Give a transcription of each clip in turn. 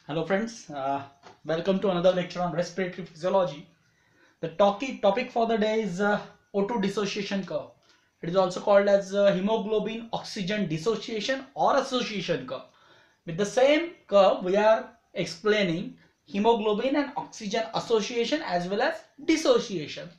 Hello friends, welcome to another lecture on respiratory physiology. The topic for the day is O2 dissociation curve. It is also called as hemoglobin oxygen dissociation or association curve. With the same curve we are explaining hemoglobin and oxygen association as well as dissociation.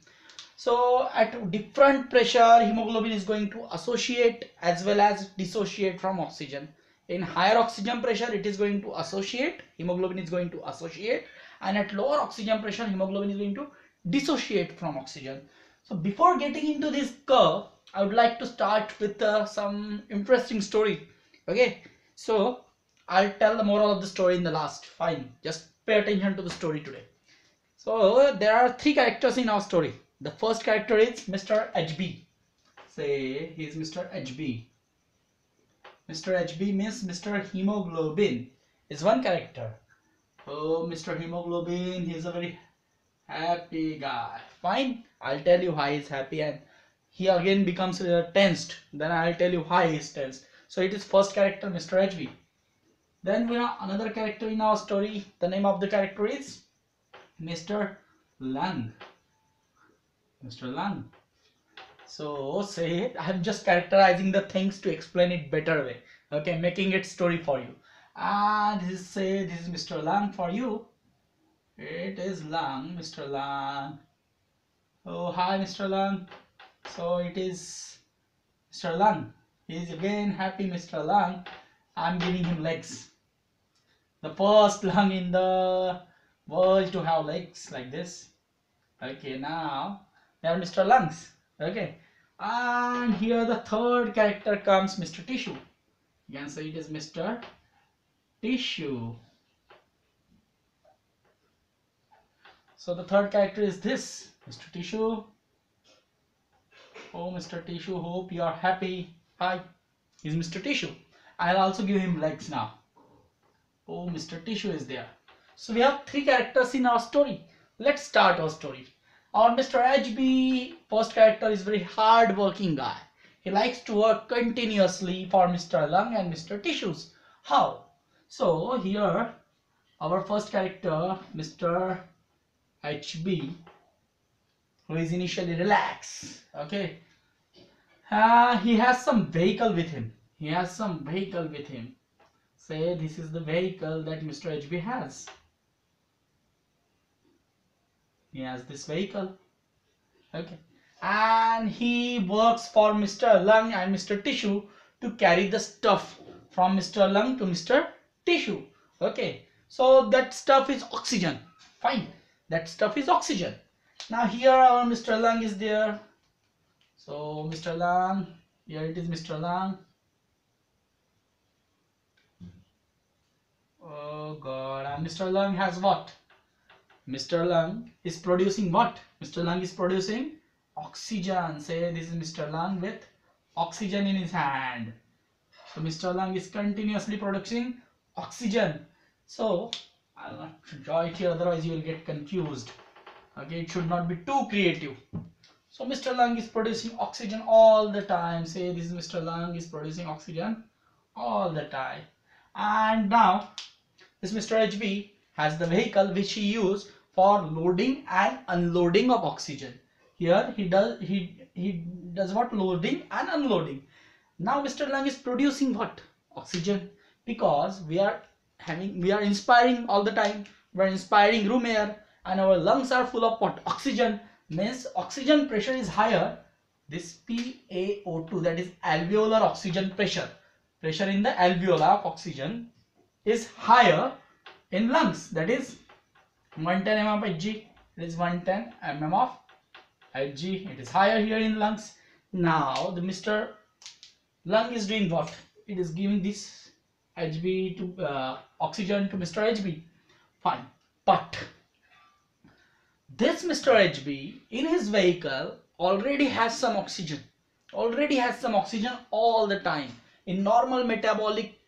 So at different pressure hemoglobin is going to associate as well as dissociate from oxygen. In higher oxygen pressure it is going to associate, hemoglobin is going to associate, and at lower oxygen pressure hemoglobin is going to dissociate from oxygen. So before getting into this curve I would like to start with some interesting story. Okay, so I'll tell the moral of the story in the last. Fine, just pay attention to the story today. So there are three characters in our story. The first character is Mr. HB. Say he is Mr. HB. Mr. HB means Mr. Hemoglobin is one character. Oh, Mr. Hemoglobin, he is a very happy guy. Fine, I'll tell you why he's happy, and he again becomes tensed. Then I'll tell you why he's tensed. So it is first character Mr. HB. Then we have another character in our story. The name of the character is Mr. Lung. Mr. Lung. So say I'm just characterizing the things to explain it better way. Okay, making it story for you. And this is Mr. Lung for you. It is Lung, Mr. Lung. Oh, hi Mr. Lung. So it is Mr. Lung. He is again happy, Mr. Lung. I'm giving him legs. The first lung in the world to have legs like this. Okay, now they are Mr. Lungs. Okay, and here the third character comes Mr. Tissue. You can say it is Mr. Tissue. So the third character is this Mr. Tissue. Oh, Mr. Tissue, hope you are happy. Hi, he's Mr. Tissue. I'll also give him legs now. Oh, Mr. Tissue is there. So we have three characters in our story. Let's start our story. Our Mr. HB, first character, is very hard working guy. He likes to work continuously for Mr. Lung and Mr. Tissues. How? So here our first character, Mr. HB, who is initially relaxed. Okay. He has some vehicle with him. Say this is the vehicle that Mr. HB has. He has this vehicle. Okay. And he works for Mr. Lung and Mr. Tissue to carry the stuff from Mr. Lung to Mr. Tissue. Okay. So that stuff is oxygen. Fine. That stuff is oxygen. Now here our Mr. Lung is there. So Mr. Lung, here it is Mr. Lung. Oh God, and Mr. Lung has what? Mr. Lung is producing what? Mr. Lung is producing oxygen. Say this is Mr. Lung with oxygen in his hand. So Mr. Lung is continuously producing oxygen. So I'll not draw it here, otherwise you will get confused. Okay, it should not be too creative. So Mr. Lung is producing oxygen all the time. Say this is Mr. Lung is producing oxygen all the time. And now this Mr. HB has the vehicle which he used for loading and unloading of oxygen. Here he does what? Loading and unloading. Now Mr. Lung is producing what? Oxygen, because we are inspiring all the time. We are inspiring room air and our lungs are full of what? Oxygen. Means oxygen pressure is higher. This PaO2, that is alveolar oxygen pressure. Pressure in the alveoli of oxygen is higher in lungs, that is 110 mm of Hg. It is 110 mm of Hg. It is higher here in lungs. Now the Mr. Lung is doing what? It is giving this Hb to oxygen to Mr. HB. Fine, but this Mr. HB in his vehicle already has some oxygen. All the time. In normal metabolic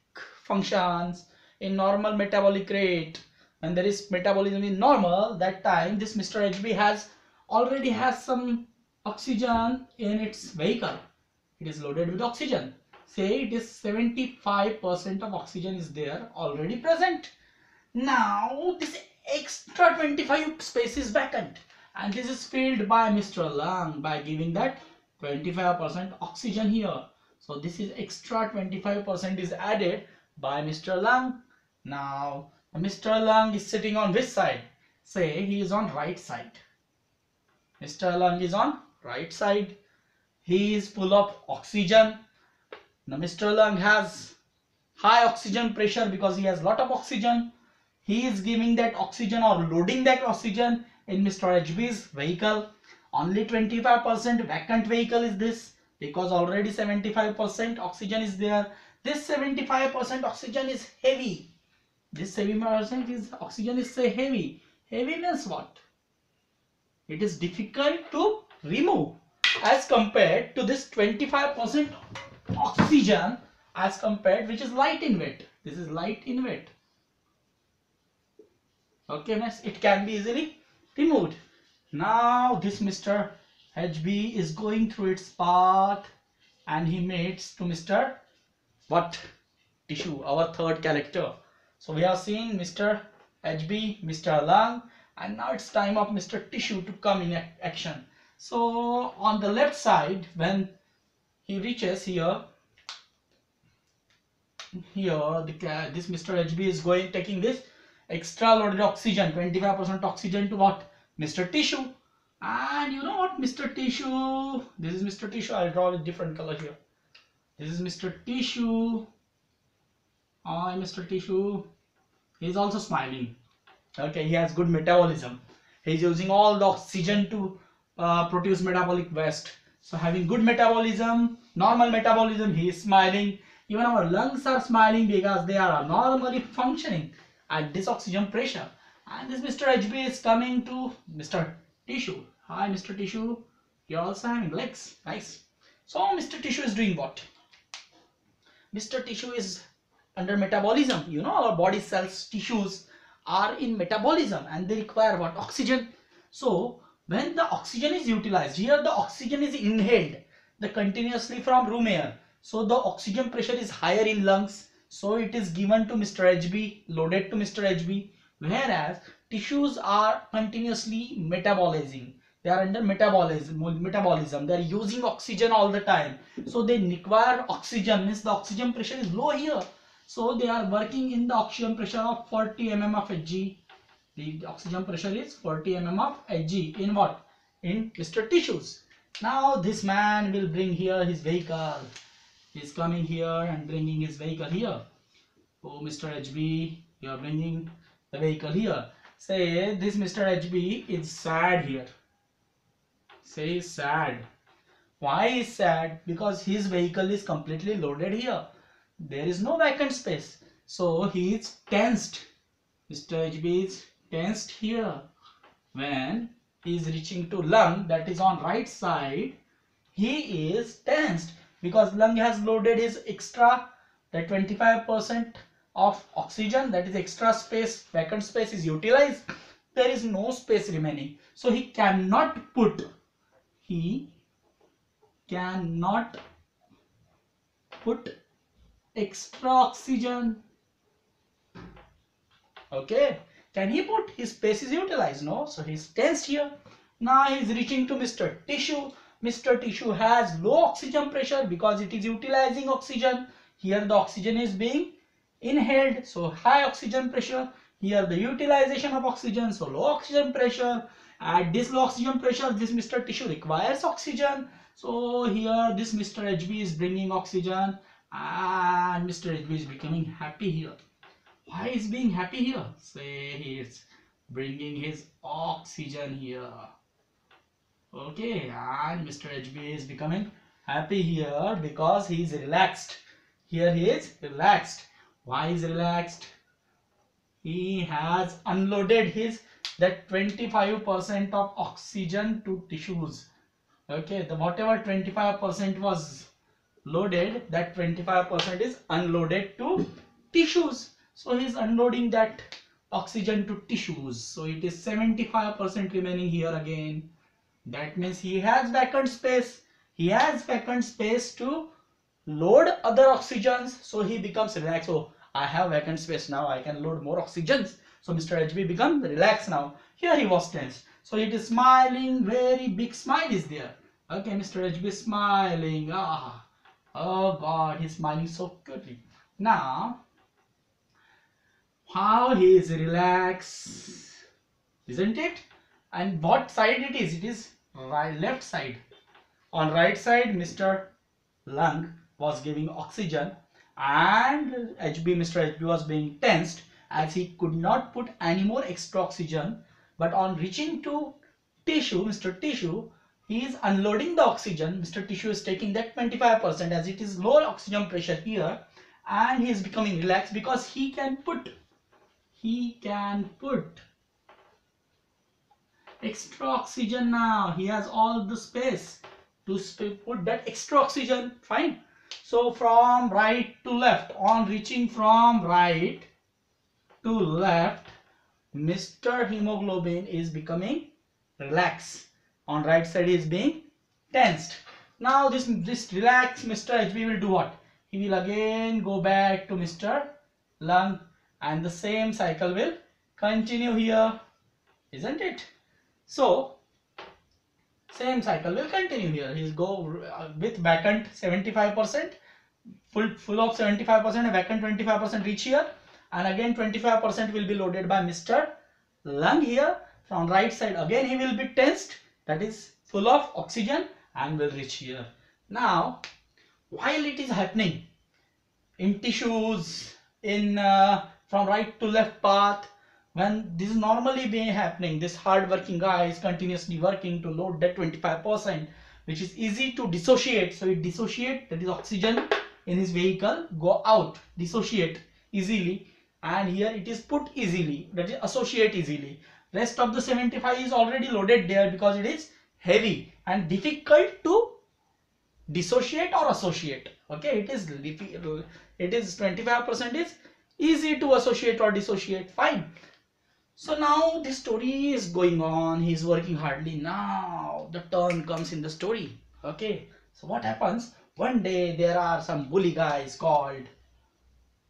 functions, in normal metabolic rate, when there is metabolism in normal, that time this Mr. HB already has some oxygen in its vehicle. It is loaded with oxygen. Say it is 75% of oxygen is there already present. Now this extra 25 space is vacant, and this is filled by Mr. Lung by giving that 25% oxygen here. So this is extra 25% is added by Mr. Lung. Now Mr. Lung is sitting on which side? Say he is on right side. Mr. Lung is on right side. He is full of oxygen. Now Mr. Lung has high oxygen pressure because he has lot of oxygen. He is giving that oxygen or loading that oxygen in Mr. HB's vehicle. Only 25% vacant vehicle is this, because already 75% oxygen is there. This 75% oxygen is heavy. This 70% is oxygen is say heavy. Heavy means what? It is difficult to remove as compared to this 25% oxygen as compared, which is light in weight. This is light in weight. Okay, next it can be easily removed. Now this Mr. HB is going through its path and he mates to Mr. what? Tissue, our third character. So we have seen Mr. HB, Mr. Lung, and now it's time of Mr. Tissue to come in action. So on the left side, when he reaches here, this Mr. HB is taking this extra loaded oxygen, 25% oxygen to what? Mr. Tissue. And you know what? Mr. Tissue, this is Mr. Tissue. I'll draw a different color here. This is Mr. Tissue. Hi, Mr. Tissue. He is also smiling. Okay, he has good metabolism. He is using all the oxygen to produce metabolic waste. So having good metabolism, normal metabolism, he is smiling. Even our lungs are smiling because they are normally functioning at this oxygen pressure. And this Mr. HB is coming to Mr. Tissue. Hi, Mr. Tissue. You're also having legs. Nice. So Mr. Tissue is doing what? Mr. Tissue is under metabolism. You know, our body cells, tissues are in metabolism and they require what? Oxygen. So when the oxygen is utilized, here the oxygen is inhaled continuously from room air. So the oxygen pressure is higher in lungs. So it is given to Mr. HB, loaded to Mr. HB. Whereas tissues are continuously metabolizing. They are under metabolism. They are using oxygen all the time. So they require oxygen, means the oxygen pressure is low here. So they are working in the oxygen pressure of 40 mm of Hg. The oxygen pressure is 40 mm of Hg in what? In Mr. Tissues. Now this man will bring here his vehicle. He is coming here and bringing his vehicle here. Oh, Mr. HB, you are bringing the vehicle here. Say this Mr. HB is sad here. Say sad. Why is sad? Because his vehicle is completely loaded here. There is no vacant space. So he is tensed. Mr. HB is tensed here. When he is reaching to lung, that is on right side, he is tensed because lung has loaded his extra, that 25% of oxygen, that is extra space, vacant space is utilized. There is no space remaining. So he cannot put extra oxygen. Okay, can he put? His space is utilized, no? So he's tensed here. Now he's reaching to Mr. Tissue. Mr. Tissue has low oxygen pressure because it is utilizing oxygen. Here the oxygen is being inhaled, so high oxygen pressure. Here the utilization of oxygen, so low oxygen pressure. At this low oxygen pressure, this Mr. Tissue requires oxygen. So here this Mr. HB is bringing oxygen and Mr. HB is becoming happy here. Why is being happy here? Say he is bringing his oxygen here. Okay, and Mr. HB is becoming happy here because he is relaxed. Here he is relaxed. Why is relaxed? He has unloaded his that 25% of oxygen to tissues. Okay, the whatever 25% was loaded, that 25% is unloaded to tissues. So he is unloading that oxygen to tissues. So it is 75% remaining here again. That means he has vacant space. He has vacant space to load other oxygens. So he becomes relaxed. So I have vacant space now, I can load more oxygens. So Mr. HB become relaxed now. Here he was tense. So it is smiling, very big smile is there. Okay, Mr. HB is smiling. Ah, oh God, he's smiling so cutely. Now, how he is relaxed, isn't it? And what side it is? It is right, left side. On right side, Mr. Lung was giving oxygen, and Mr. HB was being tensed as he could not put any more extra oxygen. But on reaching to tissue, Mr. Tissue, he is unloading the oxygen. Mr. Tissue is taking that 25% as it is low oxygen pressure here, and he is becoming relaxed because he can put extra oxygen now. He has all the space to put that extra oxygen. Fine. So from right to left, on reaching from right to left, Mr. Hemoglobin is becoming relaxed. On right side is being tensed. Now this relaxed Mr. HB will do what? He will again go back to Mr. Lung, and the same cycle will continue here, isn't it? So same cycle will continue here. He'll go with vacant 75%, full of 75%, vacant 25% reach here, and again 25% will be loaded by Mr. Lung here. From right side again he will be tensed, that is full of oxygen, and will reach here. Now while it is happening in tissues, in from right to left path, when this is normally being happening, this hard working guy is continuously working to load that 25%, which is easy to dissociate. So it dissociate, that is oxygen in his vehicle go out, dissociate easily, and here it is put easily, that is associate easily. Rest of the 75 is already loaded there because it is heavy and difficult to dissociate or associate. Okay, it is 25% is easy to associate or dissociate. Fine. So now this story is going on. He is working hardly. Now the turn comes in the story. Okay. So what happens? One day there are some bully guys called,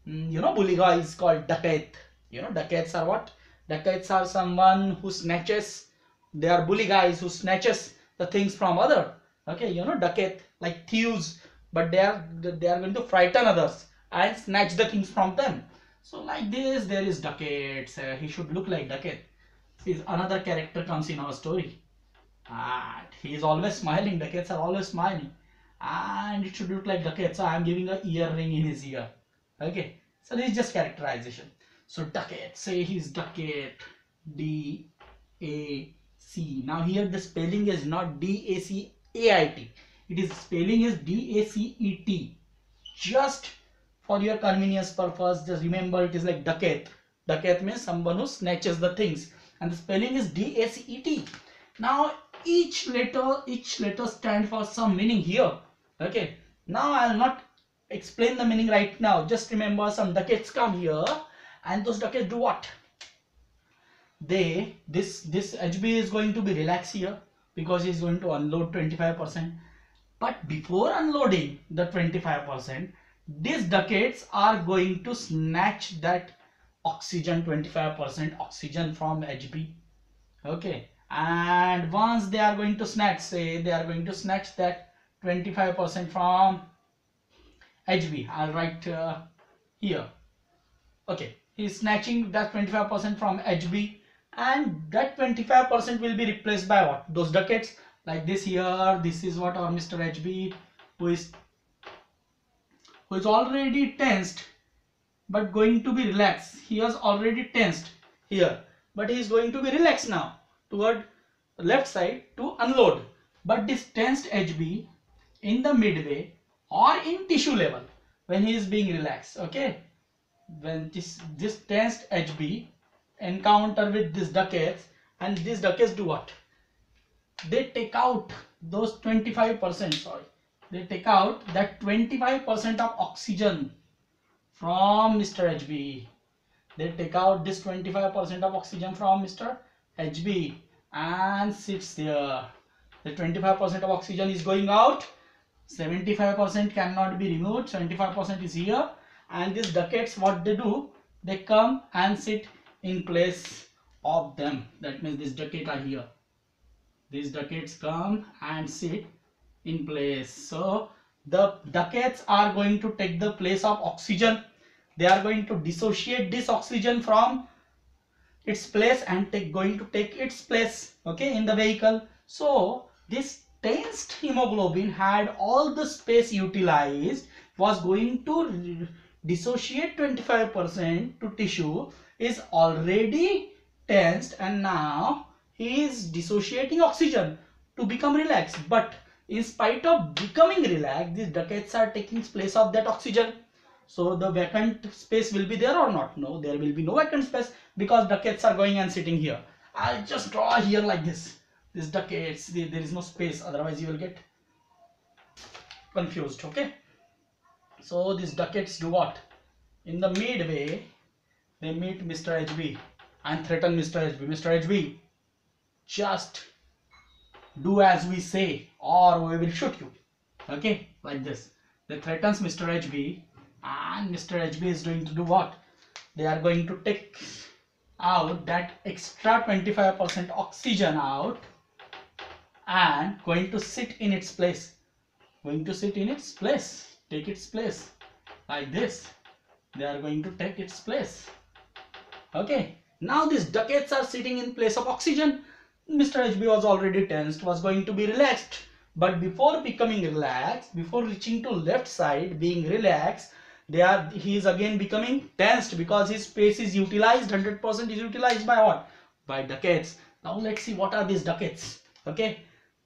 bully guys called dacoit. Dacoits are what? Dacoits are someone who snatches. They are bully guys who snatches the things from other. Okay, dacoit, like thieves, but they are going to frighten others and snatch the things from them. So like this, there is dacoits. He should look like dacoit. Another character comes in our story, and he is always smiling. Dacoits are always smiling, and it should look like dacoit. So I am giving a earring in his ear. Okay, so this is just characterization. So dacoit, say he's dacoit, D-A-C. Now here the spelling is not D-A-C-A-I-T. It is spelling is D-A-C-E-T. Just for your convenience purpose, just remember it is like dacoit. Dacoit means someone who snatches the things, and the spelling is D-A-C-E-T. Now each letter stand for some meaning here. Okay. Now I will not explain the meaning right now. Just remember some dacoits come here, and those dacoits do what? This HB is going to be relaxed here because he is going to unload 25%. But before unloading the 25%, these dacoits are going to snatch that oxygen, 25% oxygen from HB. Okay, and once they are going to snatch, say they are going to snatch that 25% from HB. I'll write here. Okay, he is snatching that 25% from HB, and that 25% will be replaced by what? Those dacoits. Like this here, this is what our Mr. HB, who is already tensed but going to be relaxed. He was already tensed here, but he is going to be relaxed now toward left side to unload. But this tensed HB in the midway or in tissue level when he is being relaxed, okay, when this tensed HB encounter with this dacoits, and these dacoits do what? They take out those 25%, sorry, they take out that 25% of oxygen from Mr. HB. They take out this 25% of oxygen from Mr. HB and sits there. The 25% of oxygen is going out, 75% cannot be removed, 75% is here, and these ducats, what they do, they come and sit in place of them. That means these ducats are here. These ducats come and sit in place. So the ducats are going to take the place of oxygen. They are going to dissociate this oxygen from its place and going to take its place, okay, in the vehicle. So this tensed hemoglobin had all the space utilized, was going to dissociate 25% to tissue, is already tensed, and now he is dissociating oxygen to become relaxed. But in spite of becoming relaxed, these ducats are taking place of that oxygen. So the vacant space will be there or not? No, there will be no vacant space because ducats are going and sitting here. I'll just draw here like this. This ducats, there is no space, otherwise you will get confused, okay? So these ducats do what? In the midway, they meet Mr. HB and threaten Mr. HB. Mr. HB, just do as we say or we will shoot you. Okay, like this. They threatens Mr. HB, and Mr. HB is going to do what? They are going to take out that extra 25% oxygen out and going to sit in its place. Going to sit in its place. Take its place. Like this. They are going to take its place. Okay. Now these ducats are sitting in place of oxygen. Mr. HB was already tensed, was going to be relaxed. But before becoming relaxed, before reaching to left side, being relaxed, he is again becoming tensed because his space is utilized, 100% is utilized by what? By ducats. Now let's see what are these ducats. Okay,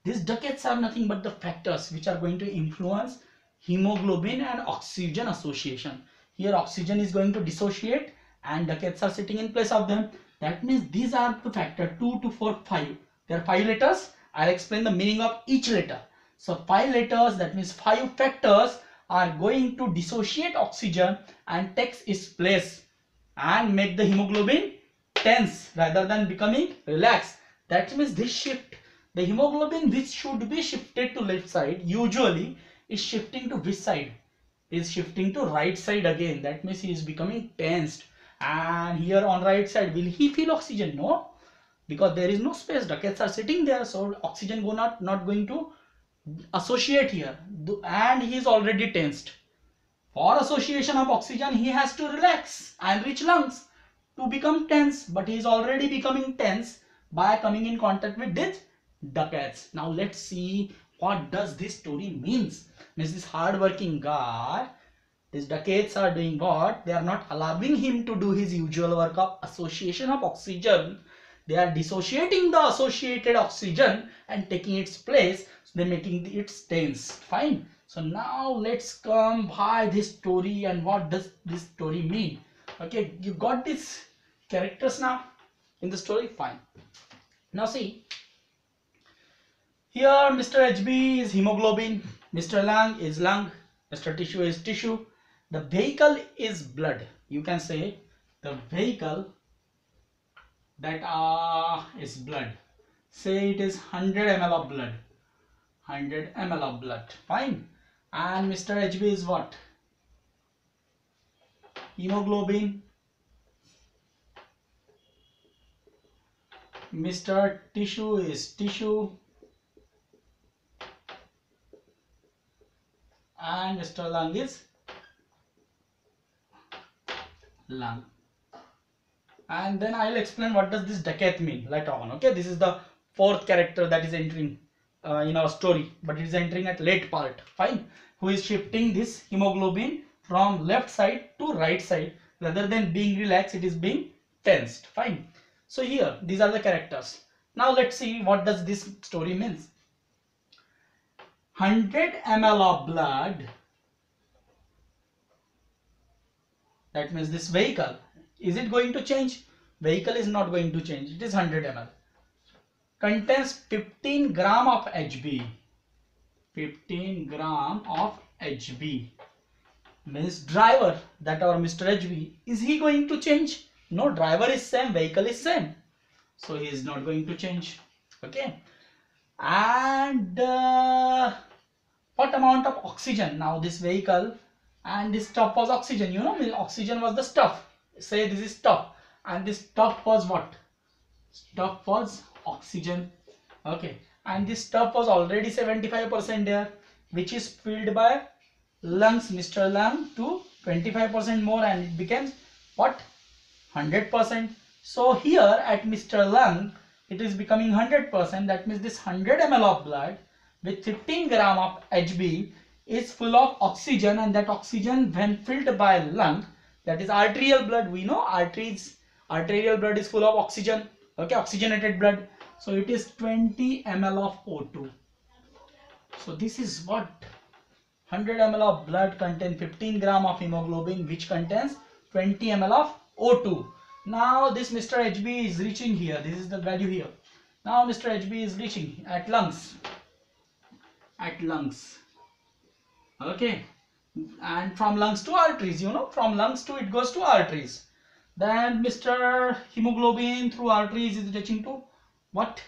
these ducats are nothing but the factors which are going to influence hemoglobin and oxygen association. Here oxygen is going to dissociate and ducats are sitting in place of them. That means these are the factor 2 to 4, 5. There are 5 letters. I'll explain the meaning of each letter. So 5 letters, that means 5 factors are going to dissociate oxygen and takes its place and make the hemoglobin tense rather than becoming relaxed. That means this shift, the hemoglobin which should be shifted to left side usually is shifting to which side? Is shifting to right side again. That means he is becoming tensed. And here on right side, will he feel oxygen? No, because there is no space. Ducats are sitting there, so oxygen not going to associate here, and he is already tensed. For association of oxygen, he has to relax and reach lungs to become tense, but he is already becoming tense by coming in contact with these ducats. Now let's see what does this story means. Means this hard-working guy, these ducats are doing what? They are not allowing him to do his usual work of association of oxygen. They are dissociating the associated oxygen and taking its place. So they are making it tense. Fine. So now let's come by this story and what does this story mean. Okay, you got these characters now in the story. Fine. Now see, here Mr. HB is hemoglobin, Mr. Lung is lung, Mr. Tissue is tissue. The vehicle is blood. You can say the vehicle that is blood. Say it is 100 ml of blood. 100 ml of blood. Fine. And Mr. HB is what? Hemoglobin. Mr. Tissue is tissue. And Mr. Lung is lung. And then I will explain what does this ducat mean later on. Okay, this is the 4th character that is entering in our story, but it is entering at late part. Fine. Who is shifting this hemoglobin from left side to right side, rather than being relaxed, it is being tensed. Fine. So here these are the characters. Now let's see what does this story means. 100 ml of blood, that means this vehicle, is it going to change? Vehicle is not going to change. It is 100 ml. Contains 15 gram of HB. 15 gram of HB. Means driver, that our Mr. HB, is he going to change? No, driver is same, vehicle is same. So he is not going to change. Okay. And what amount of oxygen? Now this vehicle and this stuff was oxygen. You know, oxygen was the stuff. Say this is stuff, and this stuff was what? Stuff was oxygen. Okay, and this stuff was already 75% there, which is filled by lungs, Mr. Lung, to 25% more, and it becomes what? 100%. So here at Mr. Lung, it is becoming 100%. That means this 100 ml of blood with 15 gram of HB is full of oxygen, and that oxygen, when filled by lung, that is arterial blood. We know arterial blood is full of oxygen. Okay, oxygenated blood. So it is 20 ml of O2. So this is what 100 ml of blood contains 15 gram of hemoglobin, which contains 20 ml of O2. Now this Mr. HB is reaching here. This is the value here. Now Mr. HB is reaching at lungs. Okay, and from lungs to arteries. You know, from lungs to it goes to arteries. Then Mr. Hemoglobin through arteries is reaching to what?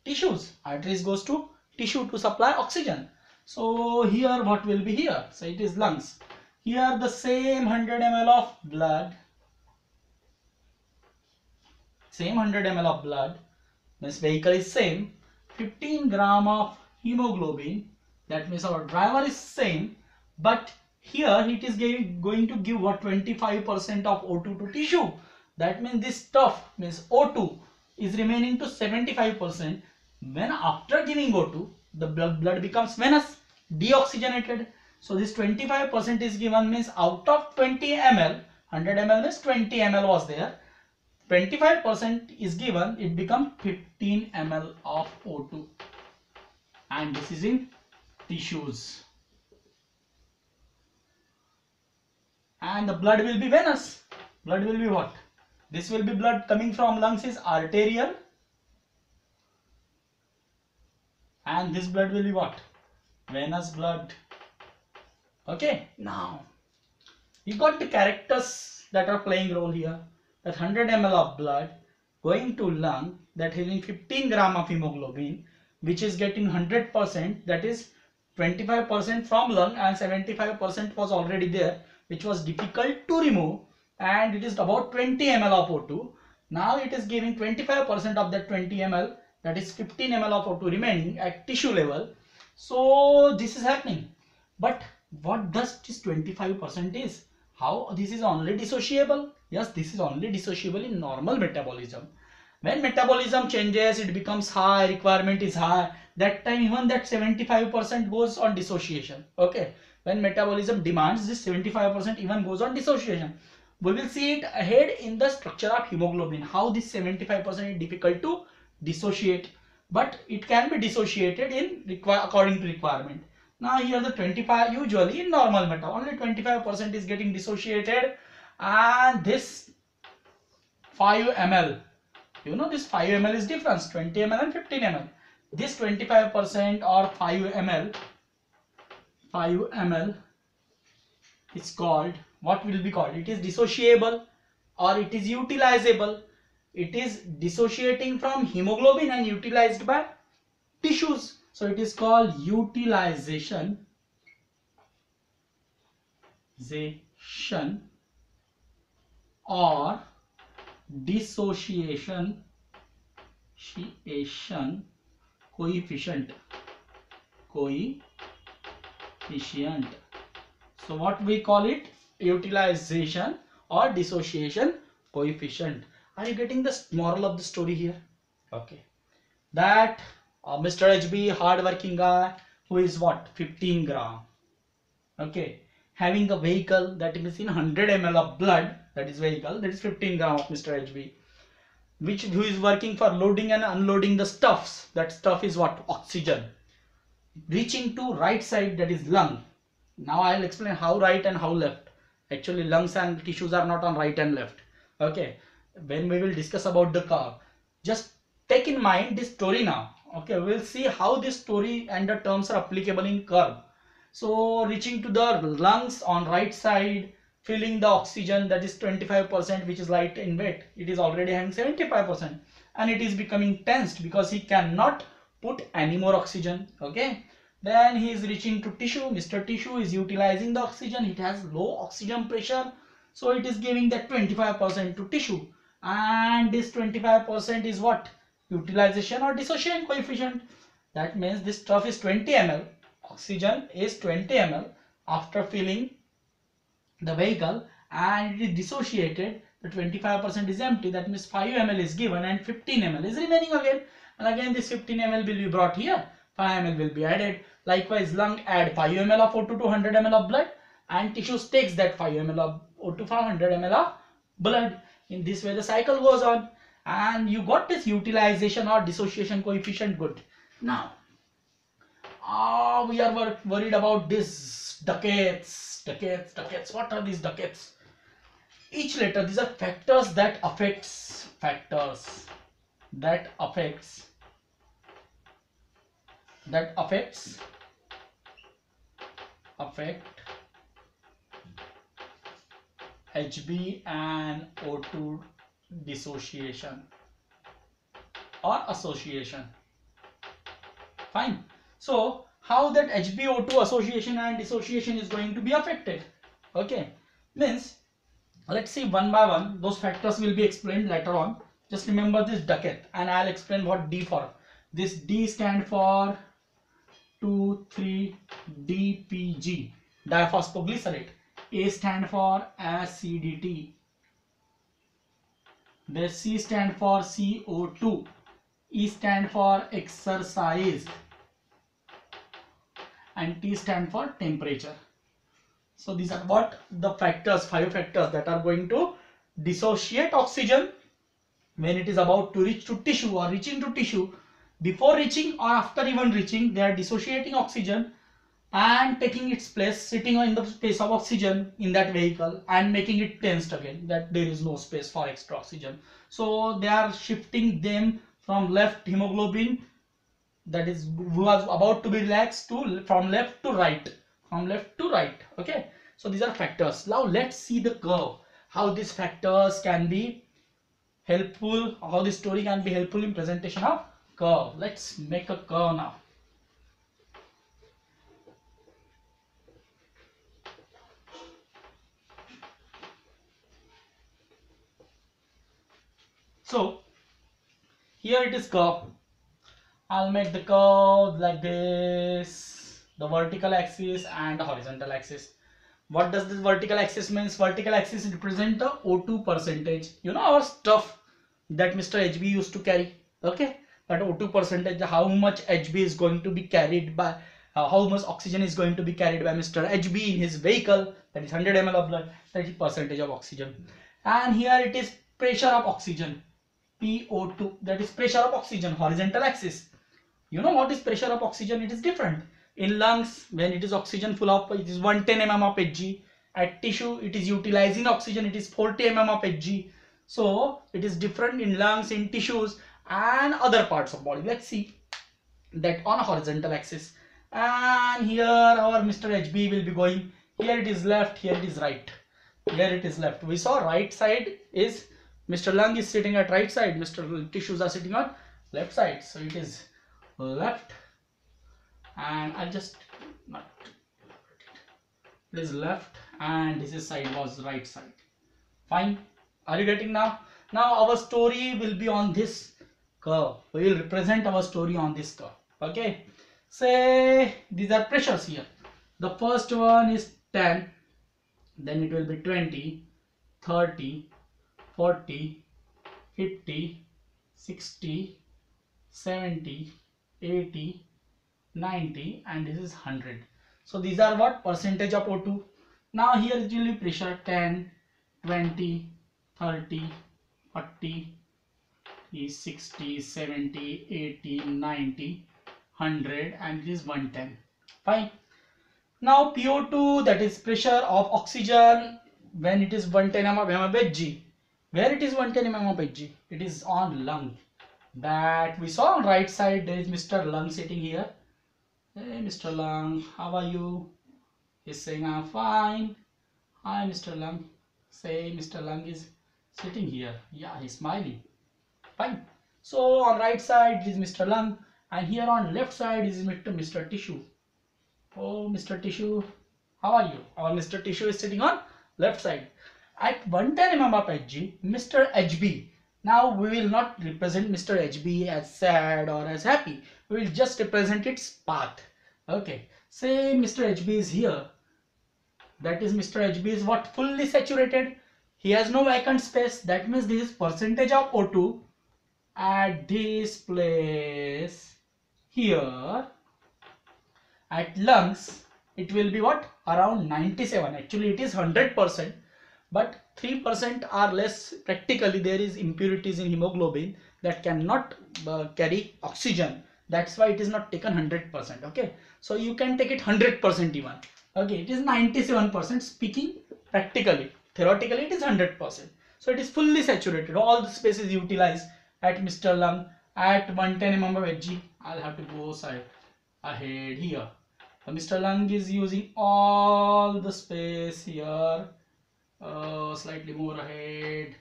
Tissues. Arteries goes to tissue to supply oxygen. So here what will be here? So it is lungs. Here the same 100 ml of blood. Same 100 ml of blood. This vehicle is same. 15 gram of hemoglobin. That means our driver is same. But here it is going to give what? 25% of O2 to tissue. That means this stuff, means O2, is remaining to 75%. When after giving O2, the blood becomes venous, deoxygenated. So this 25% is given, means out of 20 ml, 100 ml means 20 ml was there. 25% is given, it becomes 15 ml of O2. And this is in tissues. And the blood will be venous. Blood will be what? This will be blood coming from lungs is arterial. And this blood will be what? Venous blood. Okay, now you got the characters that are playing role here. That 100 ml of blood going to lung, that having 15 gram of hemoglobin, which is getting 100%, that is 25% from lung, and 75% was already there, which was difficult to remove, and it is about 20 ml of O2. Now it is giving 25% of that 20 ml, that is 15 ml of O2 remaining at tissue level. So this is happening. But what does this 25% is? How this is only dissociable? Yes, this is only dissociable in normal metabolism. When metabolism changes, it becomes high, requirement is high. That time even that 75% goes on dissociation. Okay, when metabolism demands, this 75% even goes on dissociation. We will see it ahead in the structure of hemoglobin, how this 75% is difficult to dissociate, but it can be dissociated in according to requirement. Now here the 25, usually in normal meta, only 25% is getting dissociated, and this 5 ml, you know, this 5 ml is difference, 20 ml and 15 ml. This 25% or 5 ml is called, what will be called? It is dissociable or it is utilizable. It is dissociating from hemoglobin and utilized by tissues. So it is called utilization or dissociation coefficient. So what we call it? Utilization or dissociation coefficient. Are you getting the moral of the story here? Okay, that Mr. HB, hard working guy, who is what? 15 gram. Okay, having a vehicle that is in 100 ml of blood, that is vehicle, that is 15 gram of Mr. HB, who is working for loading and unloading the stuffs. That stuff is what? Oxygen. Reaching to right side, that is lung. Now I will explain how right and how left. Actually lungs and tissues are not on right and left. Okay, when we will discuss about the curve, just take in mind this story now. Okay, we will see how this story and the terms are applicable in curve. So reaching to the lungs on right side, filling the oxygen, that is 25%, which is light in weight. It is already having 75%, and it is becoming tensed because he cannot put any more oxygen. Okay, Then he is reaching to tissue. Mr. Tissue is utilizing the oxygen. It has low oxygen pressure, so it is giving that 25% to tissue. And this 25% is what? Utilization or dissociation coefficient. That means this stuff is 20 ml. Oxygen is 20 ml after filling the vehicle, and it is dissociated. The 25% is empty. That means 5 ml is given and 15 ml is remaining again. And again this 15 ml will be brought here. 5 ml will be added. Likewise, lung add 5 ml of O2 to 100 ml of blood, and tissues takes that 5 ml of O2 from 100 ml of blood. In this way the cycle goes on, and you got this utilization or dissociation coefficient. Good. Now we are worried about this decades. What are these decades? Each letter, these are factors that affect HB and O2 dissociation or association. Fine. So how that HbO2 association and dissociation is going to be affected? Okay, means let's see one by one. Those factors will be explained later on. Just remember this decade, and I'll explain what D for. This D stand for 2,3-DPG, diphosphoglycerate. A stand for acidity. The C stand for CO2. E stand for exercise, and T stand for temperature. So these are what the factors, 5 factors that are going to dissociate oxygen when it is about to reach to tissue or reaching to tissue. Before reaching or after even reaching, they are dissociating oxygen and taking its place, sitting in the space of oxygen in that vehicle and making it tensed again, that there is no space for extra oxygen. So they are shifting them from left hemoglobin, that is was about to be relaxed, to from left to right. Okay, so these are factors. Now let's see the curve, how these factors can be helpful, how this story can be helpful in presentation of curve. Let's make a curve now. So here it is curve. I'll make the curve like this, the vertical axis and the horizontal axis. What does this vertical axis means? Vertical axis represent the O2 percentage. You know our stuff that Mr. HB used to carry. Okay, that O2 percentage, how much HB is going to be carried by, how much oxygen is going to be carried by Mr. HB in his vehicle, that is 100 ml of blood, that is percentage of oxygen. And here it is pressure of oxygen, PO2, that is pressure of oxygen, horizontal axis. You know what is pressure of oxygen? It is different. In lungs, when it is oxygen full of, it is 110 mm of Hg. At tissue, it is utilizing oxygen, it is 40 mm of Hg. So it is different in lungs, in tissues and other parts of body. Let's see that on a horizontal axis. And here our Mr. HB will be going. Here it is left, here it is right. Here it is left. We saw right side is Mr. Lung is sitting at right side, Mr. Tissues are sitting on left side. So it is left, and I'll just not, it is left, and this is side was right side. Fine, are you getting now? Now our story will be on this curve. We will represent our story on this curve. Okay, say these are pressures here. The first one is 10, then it will be 20, 30, 40, 50, 60, 70, 80, 90, and this is 100. So these are what? Percentage of O2. Now here it will be pressure 10, 20, 30, 40, 60, 70, 80, 90, 100, and it is 110. Fine. Now PO2, that is pressure of oxygen when it is 110 mm of Hg. Where it is 110 mm of Hg? It is on lung. That we saw on right side, there is Mr. Lung sitting here. Hey Mr. Lung, how are you? He's saying I'm fine. Hi Mr. Lung. Say Mr. Lung is sitting here. Yeah, he's smiling. Fine. So on right side is Mr. Lung, and here on left side is Mr. Tissue. Oh, Mr. Tissue, how are you? Our Mr. Tissue is sitting on left side. At 110 mm of Hg, Mr. HB. Now we will not represent Mr. HB as sad or as happy. We will just represent its path. Okay. Say Mr. HB is here. That is Mr. HB is what? Fully saturated. He has no vacant space. That means this is percentage of O2 at this place here. At lungs it will be what? Around 97. Actually it is 100%, but 3% are less. Practically there is impurities in hemoglobin that cannot carry oxygen. That's why it is not taken 100%. Okay, so you can take it 100% even. Okay, it is 97% speaking practically. Theoretically it is 100%. So it is fully saturated. All the space is utilized at Mr. Lung at 110 mm of Hg. I'll have to go ahead here. Mr. Lung is using all the space here. Slightly more ahead.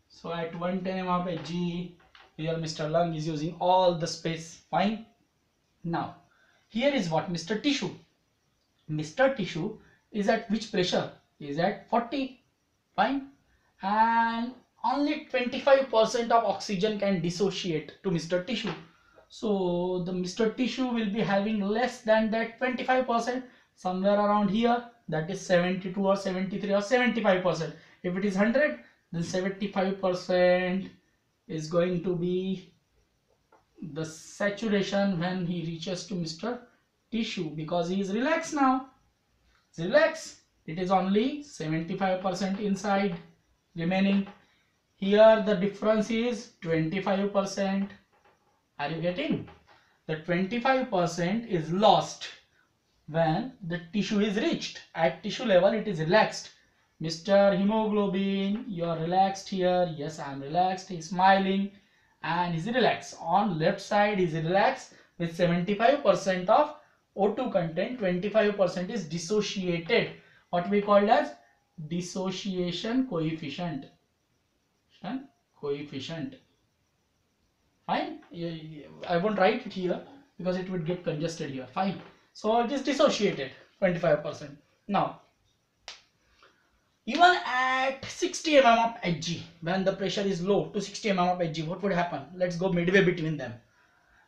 So at 110 mm of Hg, here Mr. Lung is using all the space. Fine. Now, here is what? Mr. Tissue. Mr. Tissue is at which pressure? Is at 40. Fine. And only 25% of oxygen can dissociate to Mr. Tissue. So the Mr. Tissue will be having less than that 25%, somewhere around here, that is 72 or 73 or 75%. If it is 100, then 75% is going to be the saturation when he reaches to Mr. Tissue, because he is relaxed now. Relax. It is only 75% inside remaining. Here the difference is 25%. Are you getting? The 25% is lost when the tissue is reached. At tissue level it is relaxed. Mr. Hemoglobin, you are relaxed here. Yes, I am relaxed. He is smiling and he is relaxed. On left side he is relaxed with 75% of O2 content. 25% is dissociated. What we call as dissociation coefficient. Fine. I won't write it here because it would get congested here. Fine. So it is dissociated 25%. Now, even at 60 mm of Hg, when the pressure is low to 60 mm of Hg, what would happen? Let's go midway between them.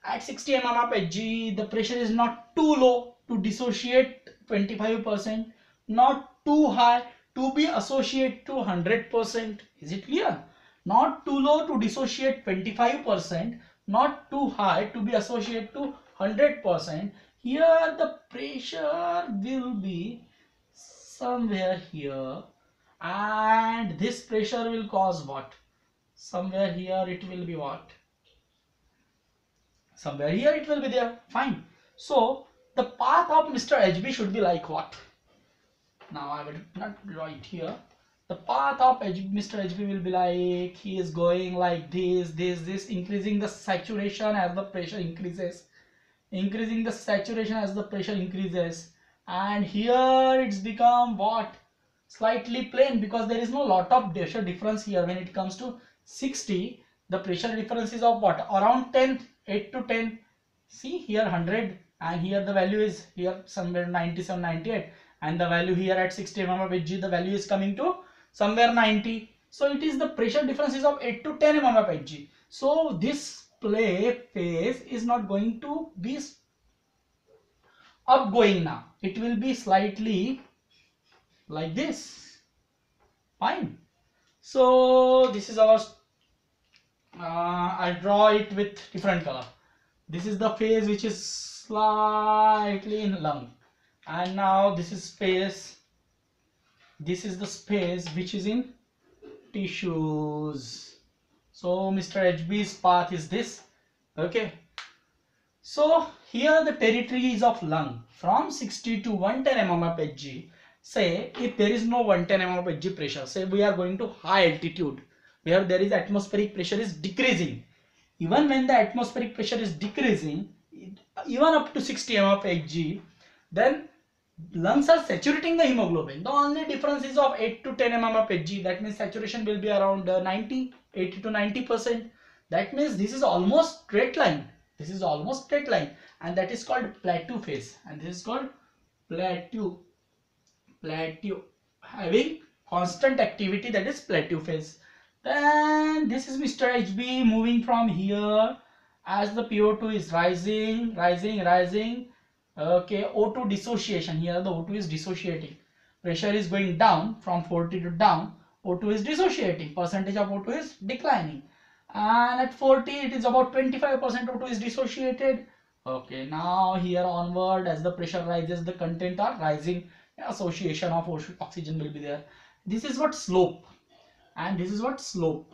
At 60 mm of Hg, the pressure is not too low to dissociate 25%, not too high to be associated to 100%. Is it clear? Not too low to dissociate 25%, not too high to be associated to 100%. Here the pressure will be somewhere here, and this pressure will cause what? Somewhere here it will be what? Somewhere here it will be there. Fine. So the path of Mr. HB should be like what? Now I will not write here. The path of Mr. HB will be like, he is going like this, increasing the saturation as the pressure increases. Increasing the saturation as the pressure increases. And here it's become what? Slightly plain, because there is no lot of pressure difference here. When it comes to 60, the pressure difference is of what? Around 10, 8 to 10. See here 100, and here the value is here somewhere 97, 98. And the value here at 60 mm of Hg, the value is coming to somewhere 90. So it is the pressure difference is of 8 to 10 mm of Hg. So this play phase is not going to be upgoing now. It will be slightly like this. Fine. So this is our I draw it with different color. This is the phase which is slightly in lung, and now this is space. This is the space which is in tissues. So Mr. HB's path is this. Okay. So here the territory is of lung from 60 to 110 mm of Hg. Say if there is no 110 mm of Hg pressure, say we are going to high altitude where there is atmospheric pressure is decreasing. Even when the atmospheric pressure is decreasing, even up to 60 mm of Hg, then lungs are saturating the hemoglobin. The only difference is of 8 to 10 mm of Hg. That means saturation will be around 80 to 90%. That means this is almost straight line. This is almost straight line, and that is called plateau phase, and this is called plateau having constant activity, that is plateau phase. Then this is Mr. HB moving from here as the PO2 is rising. Okay, O2 dissociation. Here the O2 is dissociating. Pressure is going down from 40 to down. O2 is dissociating. Percentage of O2 is declining. And at 40 it is about 25% O2 is dissociated. Okay, now here onward as the pressure rises, the content are rising. Association of oxygen will be there. This is what slope, and this is what slope.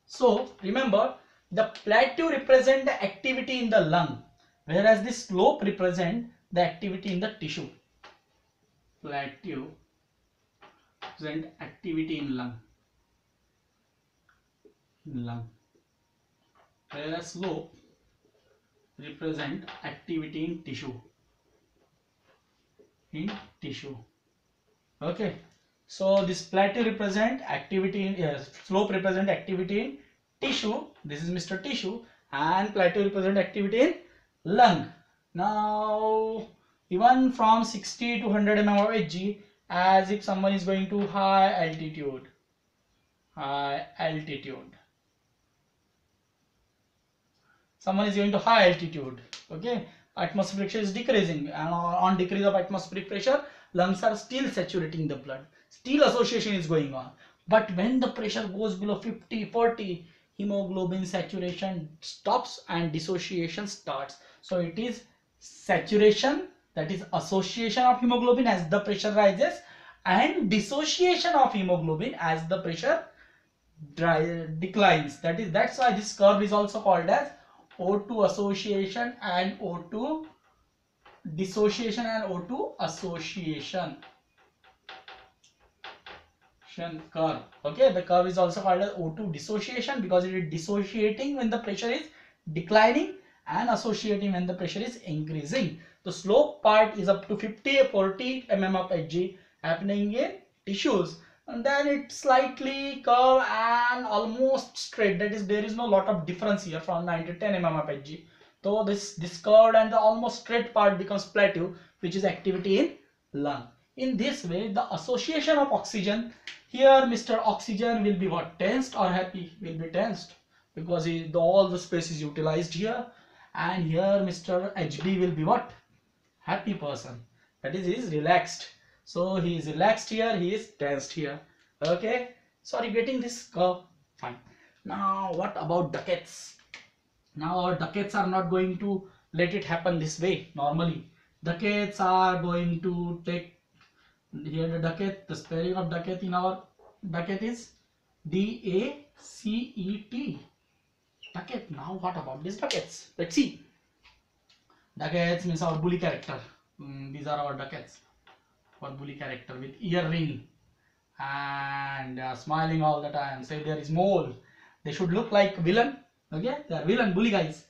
So remember, the plateau represent the activity in the lung, whereas the slope represent the activity in the tissue. Plateau represent activity in lung, whereas slope represent activity in tissue. Okay, so this plateau represent activity in slope represent activity in tissue. This is Mr. Tissue, and plateau represent activity in lung. Now even from 60 to 100 mm of Hg, as if someone is going to high altitude. Someone is going to high altitude. Okay, atmospheric pressure is decreasing, and on decrease of atmospheric pressure, lungs are still saturating the blood, still association is going on. But when the pressure goes below 50, 40, hemoglobin saturation stops and dissociation starts. So it is saturation, that is association of hemoglobin as the pressure rises, and dissociation of hemoglobin as the pressure declines. That's why this curve is also called as O2 association and O2 dissociation and O2 association curve. Okay, the curve is also called as O2 dissociation because it is dissociating when the pressure is declining and associating when the pressure is increasing. The slope part is up to 50-40 mm of Hg happening in tissues, and then it slightly curve and almost straight, that is there is no lot of difference here from 9 to 10 mm of Hg. So this curved and the almost straight part becomes plateau, which is activity in lung. In this way, the association of oxygen, here Mr. Oxygen will be what, tensed or happy? Will be tensed, because all the space is utilized here, and here Mr. HB will be what, happy person, that is he is relaxed. So he is relaxed here, he is tensed here. Okay, sorry, getting this curve? Fine. Now what about ducats? Now our ducats are not going to let it happen this way. Normally ducats are going to take, here the ducat, the spelling of ducat in our ducat is D-A-C-E-T. Ducat. Now what about these ducats? Let's see. Ducats means our bully character. These are our ducats. For bully character with earring and smiling all the time. Say there is mole. They should look like villain. Okay, they are villain, bully guys.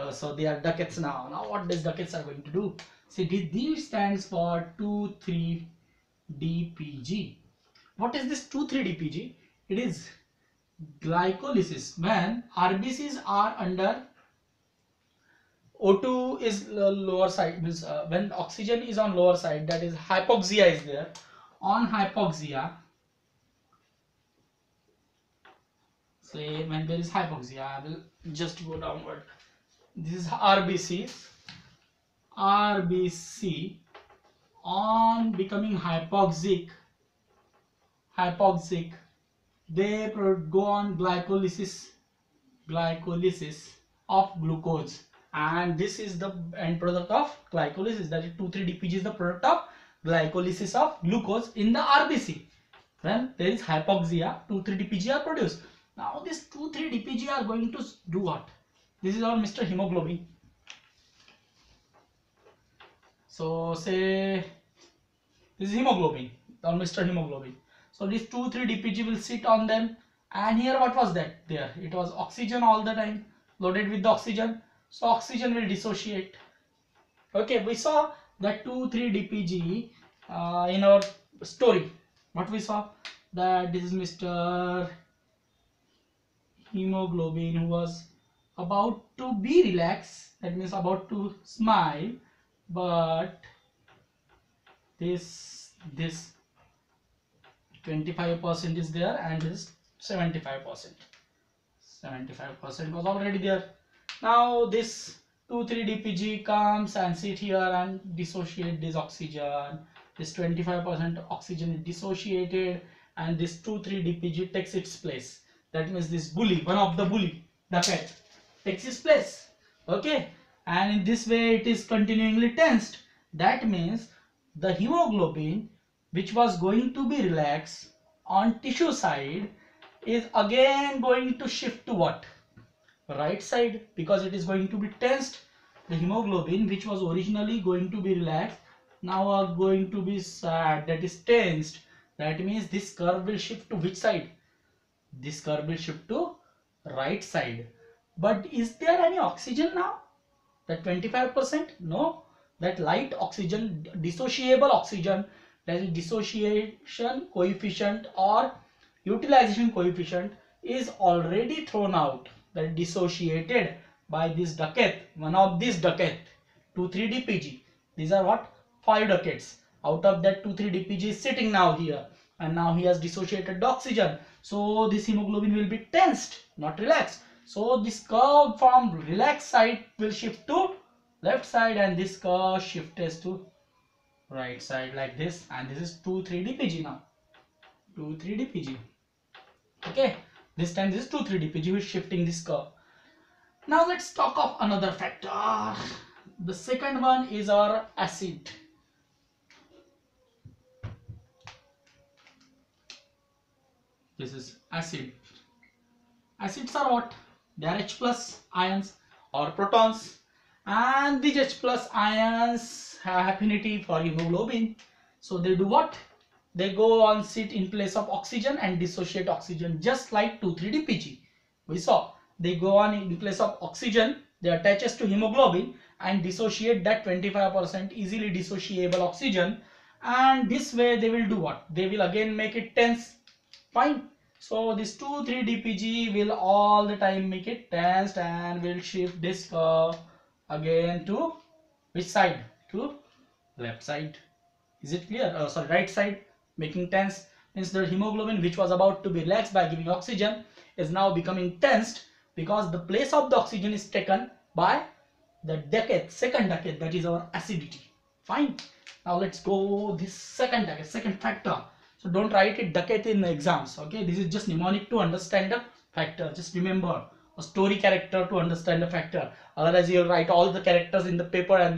So they are ducats now. Now what these ducats are going to do? See, this stands for 2,3-DPG. What is this 2,3-DPG? It is glycolysis. When RBCs are under O2 is lower side, means when oxygen is on lower side, that is hypoxia is there. On hypoxia, say when there is hypoxia, I will just go downward. This is RBC on becoming hypoxic, they go on glycolysis of glucose. And this is the end product of glycolysis, that is 2,3-DPG is the product of glycolysis of glucose in the RBC. When there is hypoxia, 2,3-DPG are produced. Now this 2,3-DPG are going to do what? This is our Mr. Hemoglobin. So say this is hemoglobin, or Mr. Hemoglobin. So this 2,3-DPG will sit on them, and here what was that? There it was oxygen all the time, loaded with the oxygen. So oxygen will dissociate. Okay, we saw that 2,3-DPG in our story. What we saw? That this is Mr. Hemoglobin who was about to be relaxed, that means about to smile, but this 25% is there and this 75%. 75% was already there. Now this 2,3-DPG comes and sit here and dissociate this oxygen. This 25% oxygen is dissociated and this 2,3-DPG takes its place. That means this bully, one of the bully, the cat, takes its place. Okay, and in this way it is continually tensed. That means the hemoglobin, which was going to be relaxed on tissue side, is again going to shift to what? Right side, because it is going to be tensed. The hemoglobin, which was originally going to be relaxed, now are going to be sad, that is tensed. That means this curve will shift to which side? This curve will shift to right side. But is there any oxygen now? That 25%? No. That light oxygen, dissociable oxygen, that is dissociation coefficient or utilization coefficient, is already thrown out, that dissociated by this ducat, one of these ducat, 2,3-DPG. These are what? 5 ducats. Out of that, 2,3-DPG is sitting now here, and now he has dissociated the oxygen. So this hemoglobin will be tensed, not relaxed. So this curve from relaxed side will shift to left side, and this curve shifts to right side like this, and this is 2,3-DPG now. 2,3-DPG. Okay, this time this is 2,3-DPG is shifting this curve. Now let's talk of another factor. The second one is our acid. This is acid. Acids are what? They are H plus ions or protons, and these H plus ions have affinity for hemoglobin. So they do what? They go on sit in place of oxygen and dissociate oxygen, just like 2,3-DPG. We saw they go on in place of oxygen, they attaches to hemoglobin and dissociate that 25% easily dissociable oxygen, and this way they will do what? They will again make it tense. Fine. So this 2,3-DPG will all the time make it tensed and will shift this curve again to which side? To left side. Is it clear? Sorry, right side, making tense. Means the hemoglobin, which was about to be relaxed by giving oxygen, is now becoming tensed because the place of the oxygen is taken by the ducat, second ducat, that is our acidity. Fine. Now let's go this second ducat, second factor. So don't write it ducat in the exams. Okay, this is just mnemonic to understand the factor. Just remember a story character to understand the factor. Otherwise you'll write all the characters in the paper and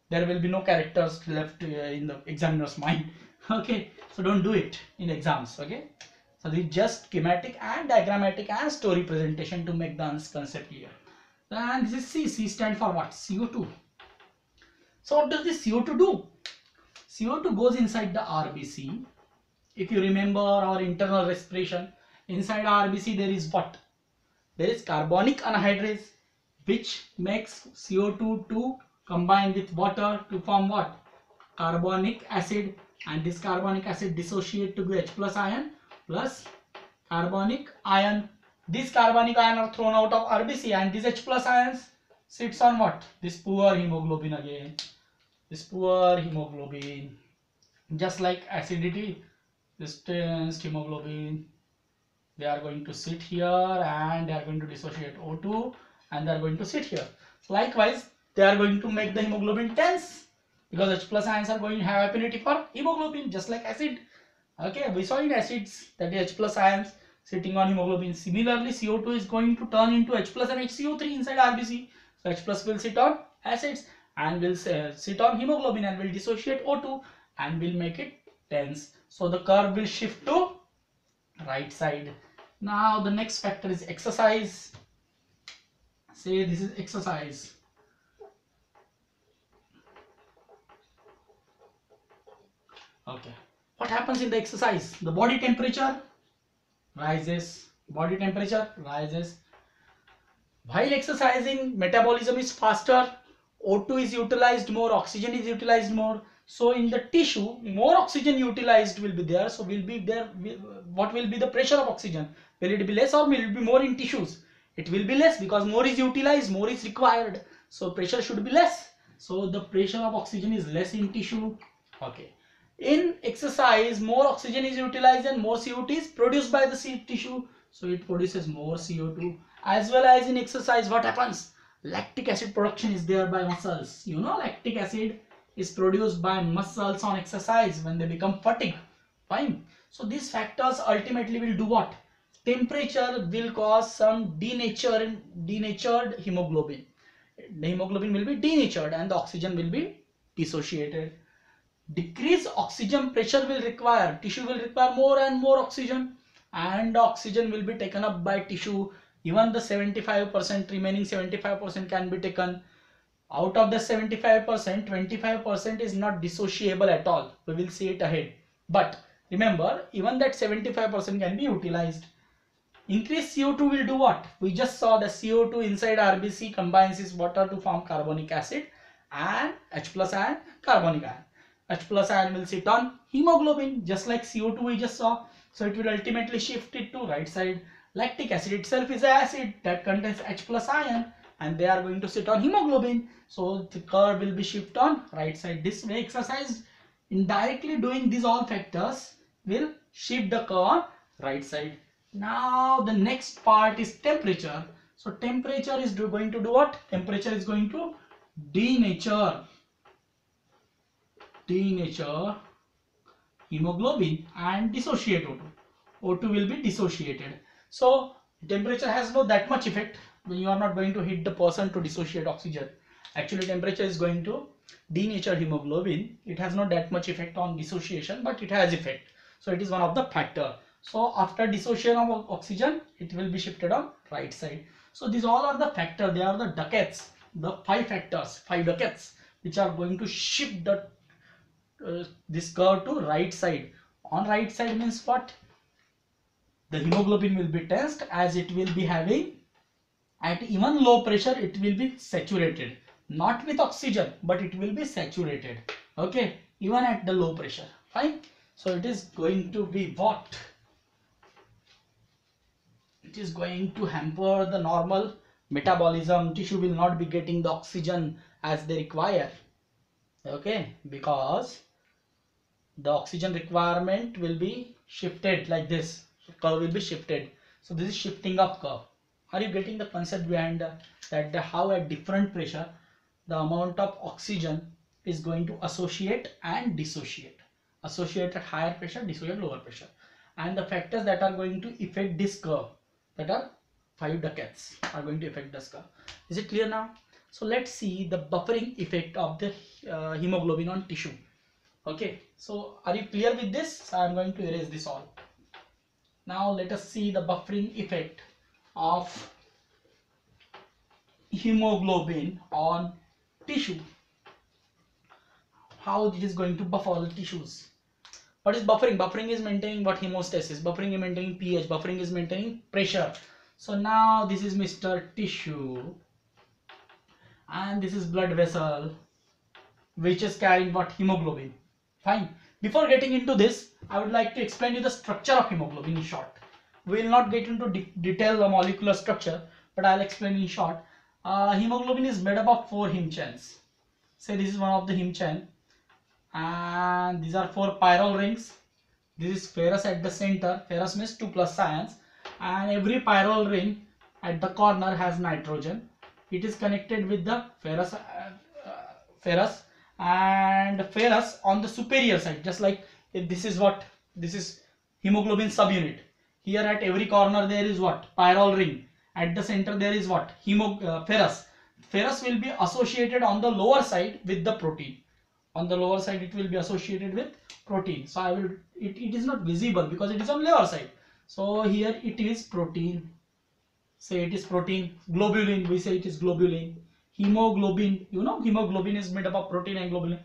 there will be no characters left in the examiner's mind. Okay, so don't do it in exams. Okay, so this is just schematic and diagrammatic and story presentation to make the concept clear. And this is C. C stands for what? CO2. So what does this CO2 do? CO2 goes inside the RBC. If you remember our internal respiration, inside RBC there is what? There is carbonic anhydrase, which makes CO2 to combine with water to form what? Carbonic acid, and this carbonic acid dissociate to H plus ion plus carbonic ion. These carbonic ion are thrown out of RBC, and these H plus ions sits on what? This poor hemoglobin again. This poor hemoglobin, just like acidity, this tensed hemoglobin, they are going to sit here and they are going to dissociate O2 and they are going to sit here. So likewise, they are going to make the hemoglobin tense because H plus ions are going to have affinity for hemoglobin, just like acid. Okay, we saw in acids that H plus ions sitting on hemoglobin. Similarly, CO2 is going to turn into H plus and HCO3 inside RBC. So H plus will sit on acids and will sit on hemoglobin and will dissociate O2 and will make it tense. So the curve will shift to right side. Now the next factor is exercise. Say this is exercise. Okay. What happens in the exercise? The body temperature rises. Body temperature rises. While exercising, metabolism is faster. O2 is utilized more, oxygen is utilized more. So in the tissue, more oxygen utilized will be there. So will be there. What will be the pressure of oxygen? Will it be less or will it be more in tissues? it will be less because more is utilized, more is required. So pressure should be less. So the pressure of oxygen is less in tissue. Okay. In exercise, more oxygen is utilized and more CO2 is produced by the tissue. So it produces more CO2. As well as in exercise, what happens? Lactic acid production is there by muscles. You know, lactic acid is produced by muscles on exercise when they become fatigued. Fine. So these factors ultimately will do what? Temperature will cause some denatured hemoglobin. The hemoglobin will be denatured and the oxygen will be dissociated. Decreased oxygen pressure will require, tissue will require more and more oxygen, and oxygen will be taken up by tissue. Even the 75%, remaining 75% can be taken. Out of the 75%, 25% is not dissociable at all. We will see it ahead. But remember, even that 75% can be utilized. Increased CO2 will do what? We just saw the CO2 inside RBC combines with water to form carbonic acid and H plus ion, carbonic ion. H plus ion will sit on hemoglobin just like CO2 we just saw. So it will ultimately shift it to right side. Lactic acid itself is an acid that contains H plus ion and they are going to sit on hemoglobin. So the curve will be shifted on right side. This way exercise indirectly doing these all factors will shift the curve on right side. Now the next part is temperature. So temperature is going to do what? Temperature is going to denature hemoglobin and dissociate O2. O2 will be dissociated. So temperature has no that much effect. You are not going to hit the person to dissociate oxygen. Actually temperature is going to denature hemoglobin. It has not that much effect on dissociation, but it has effect. So it is one of the factor. So after dissociation of oxygen, it will be shifted on right side. So these all are the factors. They are the ducats, the 5 factors, 5 ducats, which are going to shift the this curve to right side. On right side means what? The hemoglobin will be tensed as it will be having at even low pressure it will be saturated, not with oxygen but it will be saturated. Okay, even at the low pressure. Fine. So it is going to be what? It is going to hamper the normal metabolism. Tissue will not be getting the oxygen as they require. Okay, because the oxygen requirement will be shifted like this. Curve will be shifted. So this is shifting of curve. Are you getting the concept behind that? How at different pressure the amount of oxygen is going to associate and dissociate. Associate at higher pressure, dissociate lower pressure. And the factors that are going to affect this curve, that are 5 ducats, are going to affect this curve. Is it clear now? So let's see the buffering effect of the hemoglobin on tissue. Okay, so are you clear with this? So I am going to erase this all. Now let us see the buffering effect of hemoglobin on tissue. How it is going to buffer the tissues. What is buffering? Buffering is maintaining what? Hemostasis. Buffering is maintaining pH. Buffering is maintaining pressure. So now this is Mr. Tissue and this is blood vessel which is carrying what? Hemoglobin. Fine. Before getting into this, I would like to explain you the structure of hemoglobin in short. We will not get into detail the molecular structure, but I will explain in short. Hemoglobin is made up of 4 heme chains. Say this is one of the heme chain, and these are 4 pyrrole rings. This is ferrous at the center. Ferrous means 2 plus ions, and every pyrrole ring at the corner has nitrogen. It is connected with the ferrous and ferrous on the superior side, just like if this is what? This is hemoglobin subunit. Here at every corner there is what? Pyrrole ring. At the center there is what? Ferrous. Ferrous will be associated on the lower side with the protein. On the lower side it will be associated with protein. So I will, it is not visible because it is on lower side. So here it is protein. Say it is protein. Globulin, we say it is globulin. Hemoglobin, you know, hemoglobin is made up of protein and globulin.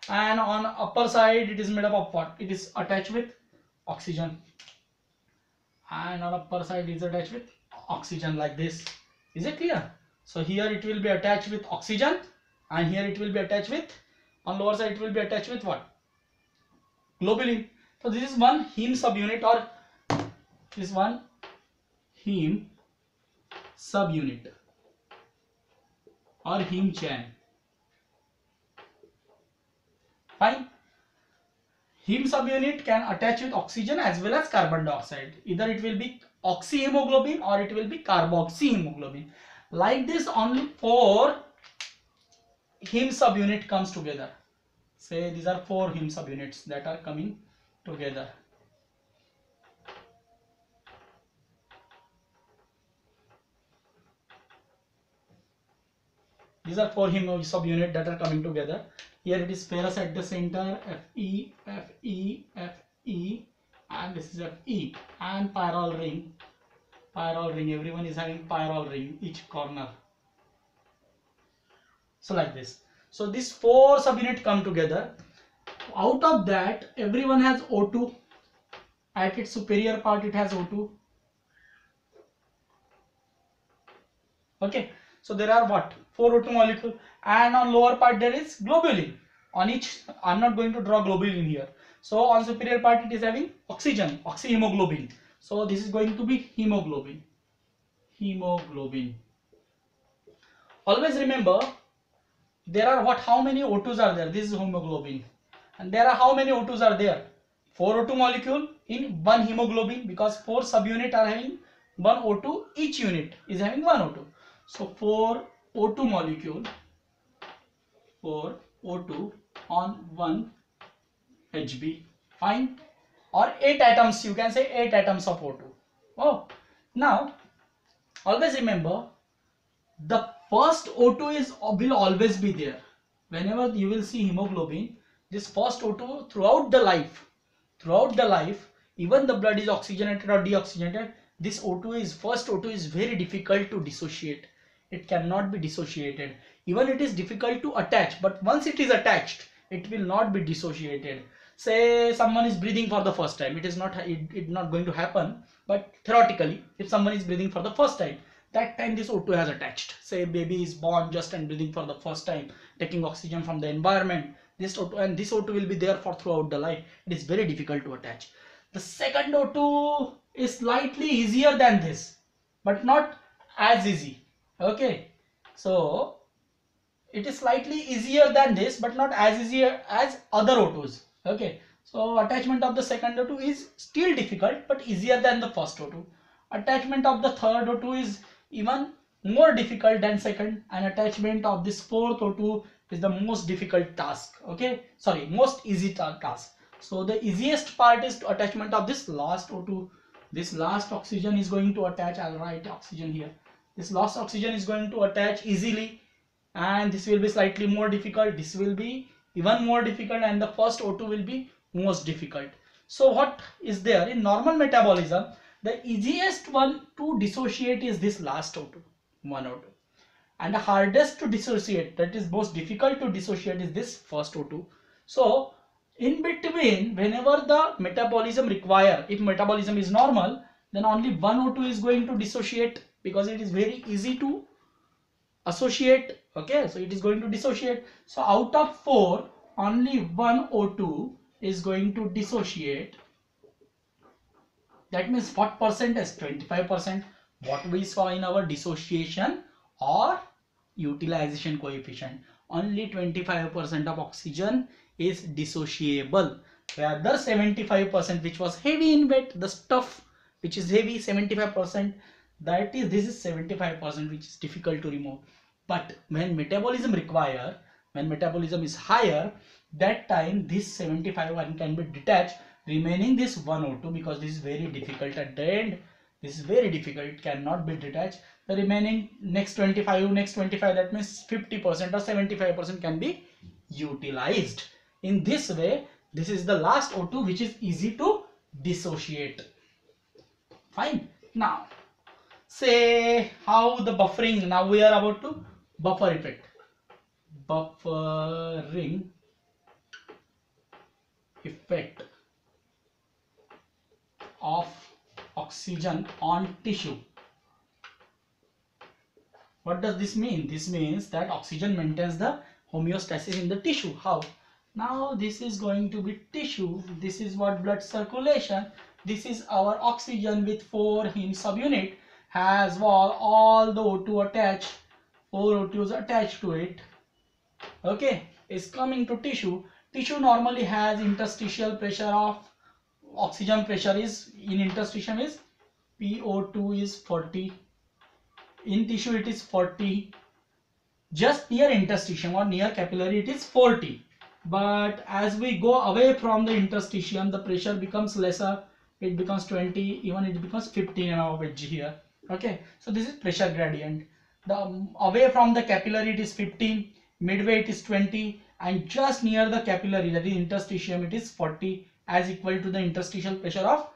And on upper side it is made up of what? It is attached with oxygen. And on upper side it is attached with oxygen like this. Is it clear? So here it will be attached with oxygen and here it will be attached with, on lower side it will be attached with what? Globulin. So this is one heme subunit, or this one heme subunit or heme chain. Fine. Heme subunit can attach with oxygen as well as carbon dioxide. Either it will be oxyhemoglobin or it will be carboxyhemoglobin. Like this, only 4 heme subunit comes together. Say these are 4 heme subunits that are coming together. These are 4 heme subunits that are coming together. Here it is ferrous at the center, Fe, Fe, Fe, and this is Fe, and pyrrole ring. Pyrrole ring, everyone is having pyrrole ring, each corner. So like this. So these 4 subunits come together. Out of that, everyone has O2. At its superior part, it has O2. Okay. So there are what? 4 O2 molecule, and on lower part there is globulin. On each, I'm not going to draw globulin here. So on superior part it is having oxygen, oxyhemoglobin. So this is going to be hemoglobin. Hemoglobin. Always remember, there are what? How many O2s are there? This is hemoglobin. And there are how many O2s are there? 4 O2 molecule in 1 hemoglobin, because 4 subunit are having 1 O2. Each unit is having 1 O2. So 4 O2 molecule, 4 O2 on 1 HB, fine, or 8 atoms, you can say 8 atoms of O2. Oh, now always remember, the first O2 will always be there. Whenever you will see hemoglobin, this first O2 throughout the life, even the blood is oxygenated or deoxygenated, this first O2 is very difficult to dissociate. It cannot be dissociated. Even it is difficult to attach, but once it is attached, it will not be dissociated. Say someone is breathing for the first time, it is not going to happen, but theoretically, if someone is breathing for the first time, that time this O2 has attached. Say baby is born just and breathing for the first time, taking oxygen from the environment, this O2 will be there for throughout the life. It is very difficult to attach. The second O2 is slightly easier than this, but not as easy. Okay, so it is slightly easier than this, but not as easy as other O2s. Okay, so attachment of the second O2 is still difficult, but easier than the first O2. Attachment of the third O2 is even more difficult than second, and attachment of this fourth O2 is the most difficult task. Okay, sorry, most easy task. So the easiest part is attachment of this last O2. This last oxygen is going to attach. I'll write oxygen here. This last oxygen is going to attach easily, and this will be slightly more difficult. This will be even more difficult, and the first O2 will be most difficult. So what is there in normal metabolism? The easiest one to dissociate is this last O2, 1 O2, and the hardest to dissociate, that is most difficult to dissociate, is this first O2. So in between, whenever the metabolism require, if metabolism is normal, then only 1 O2 is going to dissociate, because it is very easy to associate. Okay, so it is going to dissociate. So out of 4, only 1 O2 is going to dissociate. That means what percent is 25%? What we saw in our dissociation or utilization coefficient. Only 25% of oxygen is dissociable. The other 75%, which was heavy in weight, the stuff which is heavy, 75%, this is 75% which is difficult to remove. But when metabolism is higher, that time this 75% can be detached, remaining this 1 O2, because this is very difficult at the end. This is very difficult, it cannot be detached. The remaining next 25, that means 50% or 75% can be utilized. In this way, this is the last O2 which is easy to dissociate. Fine. Now, say how the buffering, now we are about to buffer effect. Buffering effect of oxygen on tissue. What does this mean? This means that oxygen maintains the homeostasis in the tissue. How? Now this is going to be tissue. This is what blood circulation. This is our oxygen with 4 heme subunit. has wall, all the O2 attached, 4 O2s attached to it, okay, is coming to tissue. Tissue normally has interstitial pressure of oxygen pressure is in interstitium is PO2 is 40, in tissue it is 40, just near interstitium or near capillary it is 40, but as we go away from the interstitium the pressure becomes lesser, it becomes 20, even it becomes 15 of Hg here, okay. So this is pressure gradient. The away from the capillary it is 15, midway it is 20, and just near the capillary, that is interstitium, it is 40, as equal to the interstitial pressure of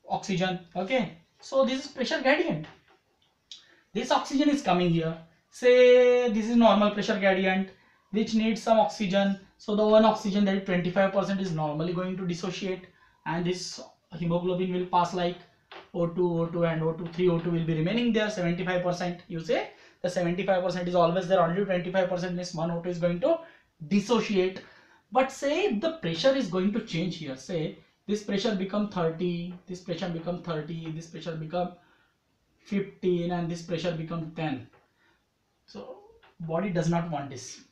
oxygen, okay. So this is pressure gradient. This oxygen is coming here, say this is normal pressure gradient which needs some oxygen, so the one oxygen, that is 25%, is normally going to dissociate, and this hemoglobin will pass like O2, O2 and O2, 3 O2 will be remaining there, 75%. You say the 75% is always there, only 25% means one O2 is going to dissociate. But say if the pressure is going to change here, say this pressure become 30, this pressure become 30, this pressure become 15, and this pressure become 10. So body does not want this.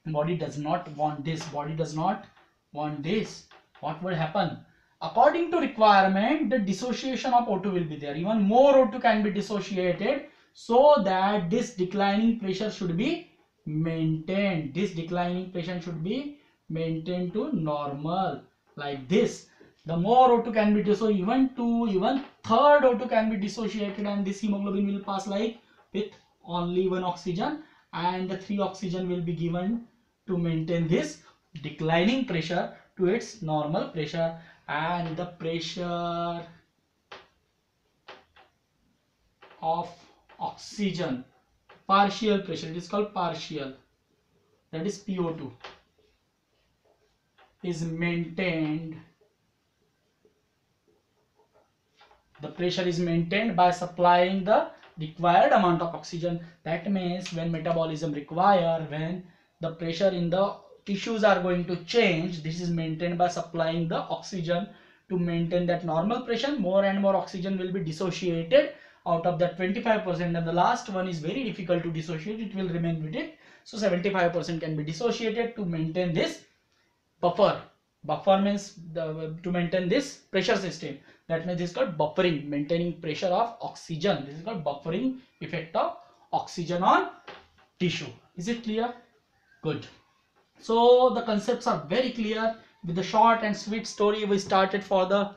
Body does not want this. Body does not want this. What will happen? According to requirement, the dissociation of O2 will be there. Even more O2 can be dissociated, so that this declining pressure should be maintained. This declining pressure should be maintained to normal, like this. The more O2 can be dissociated, even third O2 can be dissociated, and this hemoglobin will pass like with only one oxygen, and the 3 oxygen will be given to maintain this declining pressure to its normal pressure. And the pressure of oxygen, partial pressure, it is called partial, that is PO2, is maintained. The pressure is maintained by supplying the required amount of oxygen. That means when metabolism require, when the pressure in the tissues are going to change, this is maintained by supplying the oxygen to maintain that normal pressure. More and more oxygen will be dissociated out of that 25%, and the last one is very difficult to dissociate, it will remain with it. So 75% can be dissociated to maintain this buffer. Buffer means to maintain this pressure system. That means this is called buffering, maintaining pressure of oxygen. This is called buffering effect of oxygen on tissue. Is it clear? Good. So the concepts are very clear. With the short and sweet story we started for the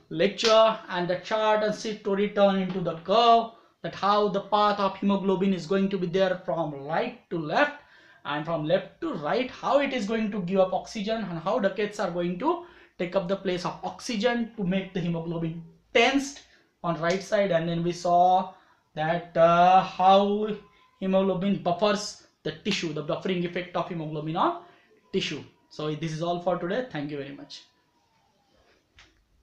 lecture, and the chart and sweet story turn into the curve, that how the path of hemoglobin is going to be there from right to left, and from left to right, how it is going to give up oxygen, and how ducats are going to take up the place of oxygen to make the hemoglobin tensed on right side. And then we saw that how hemoglobin buffers the tissue, the buffering effect of hemoglobin on tissue. So this is all for today. Thank you very much.